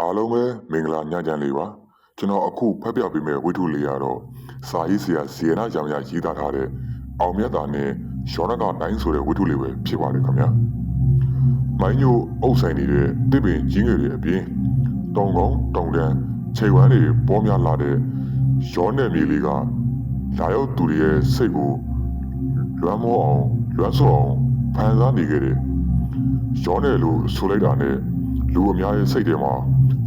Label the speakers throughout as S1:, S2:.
S1: အားလုံးပဲမင်္ဂလာညချမ်းလေးပါကျွန်တော်အခုဖတ်ပြပေးမယ့်ဝိထုလေးကတော့စာရေးဆရာဇေယနာကြောင်ရရေးသားထားတဲ့အောင်မြတ်တာနဲ့ရှောနကတိုင်းဆိုတဲ့ဝိထုလေးပဲဖြစ်ပါတယ်ခင်ဗျာမိုင်းညိုအုပ်ဆိုင်နေတဲ့တစ်ပင်ကြီးငယ်တွေအပြင်တောင်ကောင်းတောင်တန်းခြေဝမ်းတွေပေါ်များလာတဲ့ရောနယ်မြေလေးကလာရောက်သူတွေရဲ့စိတ်ကိုလွမ်းမောအောင်လွမ်းဆော်အောင်ဖန်ဆားနေခဲ့တယ်ရောနယ်လို့ဆိုလိုက်တာနဲ့လူအများရဲ့စိတ်ထဲမှာ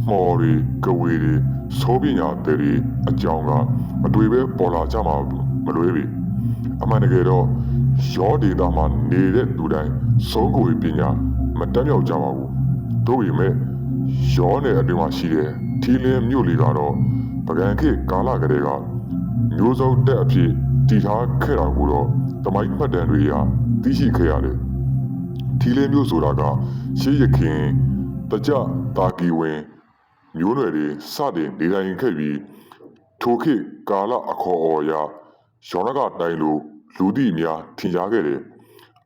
S1: မော်တွေကဝေတွေသိုးပညာတွေအကြောင်းကမတွေ့ပဲပေါ်လာကြမှာမလွဲပြီအမှန်တကယ်တော့ရောဒေတာမှာနေတဲ့သူတိုင်းဆုံးကိုပညာမတက်မြောက်ကြပါဘူးတို့ပေမဲ့ရောနယ်အတွင်းမှာရှိတဲ့ထီလင်းမြို့လေးကတော့ပကံခေတ်ကာလကလေးကမျိုးစုံတက်အဖြစ်တည်ထားခဲ့တာကိုတော့တမိုင်းမှတ်တမ်းတွေရသိရှိခဲ့ရတယ်ထီလင်းမြို့ဆိုတာကရှေးရခင်တကြတာကီဝင်မျိုးနွယ်တွေစတင်နေထိုင်ခဲ့ပြီးထိုခေတ်ကာလအခေါ်အော်ရရောနကတိုင်းလိုလူသည့်များထင်ရှားခဲ့တယ်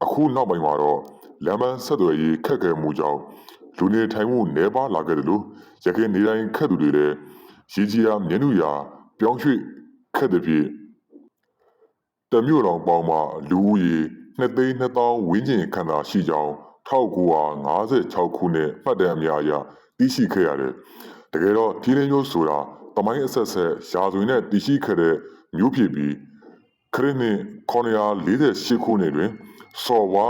S1: အခုနောက်ပိုင်းမှာတော့လမ်းမဆက်သွယ်ရေးခက်ခဲမှုကြောင့်လူနေထိုင်မှုနှဲပါလာခဲ့တယ်လို့ရခိုင်နေတိုင်းခက်သူတွေလည်းရည်ကြီးရာမျက်နှာရာပြောင်းရွှေ့ခက်တဲ့ဖြစ်တမျိုးတော်ပေါင်းမှလူဦးရေ2,200,000ဝန်းကျင်ခန့်သာရှိကြောင်း1956ခုနှစ်မှတ်တမ်းအများအရသိရှိခဲ့ရတယ်။တကယ်တော့ထီလင်းမျိုးဆိုတာတမိုင်းအဆက်ဆက်ရာဇဝင်နဲ့တည်ရှိခဲ့တဲ့မျိုးဖြစ်ပြီးခရစ်နှစ်948ခုနှစ်တွင်စော်ဝါ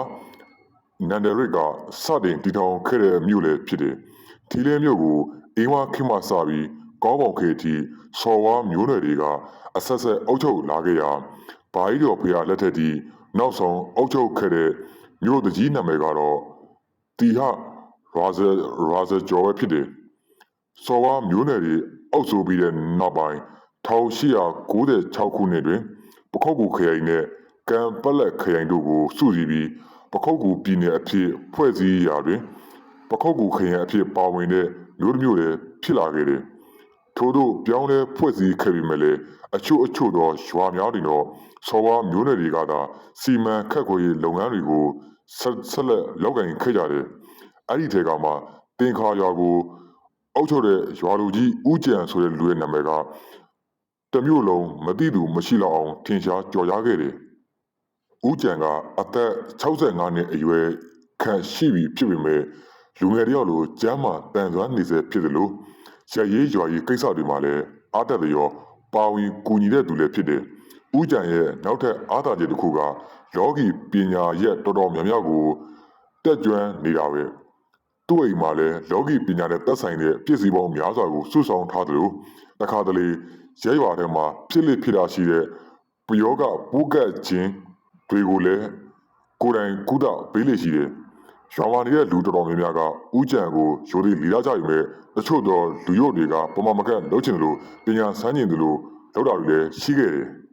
S1: နန္ဒရစ်ကစတင်တည်ထောင်ခဲ့တဲ့မြို့လည်းဖြစ်တယ်။ထီလင်းမျိုးကိုအင်းဝခေတ်မှစပြီးကောင်းပေါင်ခေတ်အထိစော်ဝါမျိုးနွယ်တွေကအဆက်ဆက်အုပ်ချုပ်လာခဲ့ရာဘာကြီးတော်ဖရာလက်ထက်ထိနောက်ဆုံးအုပ်ချုပ်ခဲ့တဲ့မြို့တကြီးနာမည်ကတော့တီဟရာဇကျော်ပဲဖြစ်တယ်။စော်ဝါမျိုးနယ်တွေအုပ်စိုးပြီးတဲ့နောက်ပိုင်း1896ခုနှစ်တွင်ပခုတ်ကူခရိုင်နဲ့ကံပလက်ခရိုင်တို့ကိုစုစည်းပြီးပခုတ်ကူပြည်နယ်အဖြစ်ဖွဲ့စည်းရာတွင်ပခုတ်ကူခရိုင်အဖြစ်ပါဝင်တဲ့မြို့တစ်မြို့လည်းဖြစ်လာခဲ့တယ်။ထို့သောပြောင်းလဲဖွဲ့စည်းခဲ့ပြီးမှလည်းအချို့သောရွာများတွင်တော့စော်ဝါမျိုးနယ်တွေကသာစီမံခန့်ခွဲရေးလုပ်ငန်းတွေကိုဆက်လက်လုပ်ကိုင်ခဲ့ကြတယ်။အဲ့ဒီထဲကမှတင်ခါရွာကိုအုပ်ချုပ်တဲ့ရွာလူကြီးဦးကျန်ဆိုတဲ့လူရဲ့နာမည်ကတမျိုးလုံးမသိသူမရှိတော့အောင်ထင်ရှားကြော်ကြားခဲ့တယ်။ဦးကျန်ကအသက်65နှစ်အရွယ်ခန့်ရှိပြီဖြစ်ပေမဲ့လူငယ်တယောက်လိုကျမ်းမာတန်ဆွမ်းနေစေဖြစ်တယ်လို့ရရေးရွာရေးကိစ္စတွေမှာလည်းအားတက်လျော်ပါဝင်ကူညီတဲ့သူလည်းဖြစ်တယ်။ဦးကျန်ရဲ့နောက်ထပ်အားသာချက်တစ်ခုကလောကီပညာရဲ့တော်တော်များများကိုတက်ကြွနေတာပဲ။သူ့အိမ်မှာလည်းလောကီပညာနဲ့သက်ဆိုင်တဲ့ပစ္စည်းပေါင်းများစွာကိုစုဆောင်ထားတယ်လို့တခါတလေရဲရွာထဲမှာဖြစ်လေဖြစ်တာရှိတဲ့ပယောဂပိုးကတ်ခြင်းတွေကိုလည်းကိုယ်တိုင်ကုသပေးလေရှိတယ်။ရွာမှာနေတဲ့လူတော်တော်များများကဦးကျန်ကိုရိုသေလီလာကြပြီမဲ့တချို့သောလူရုပ်တွေကပမာမကတ်လုပ်ချင်တယ်လို့ပညာစမ်းကျင်တယ်လို့လောက်တာတွေလည်းရှိခဲ့တယ်။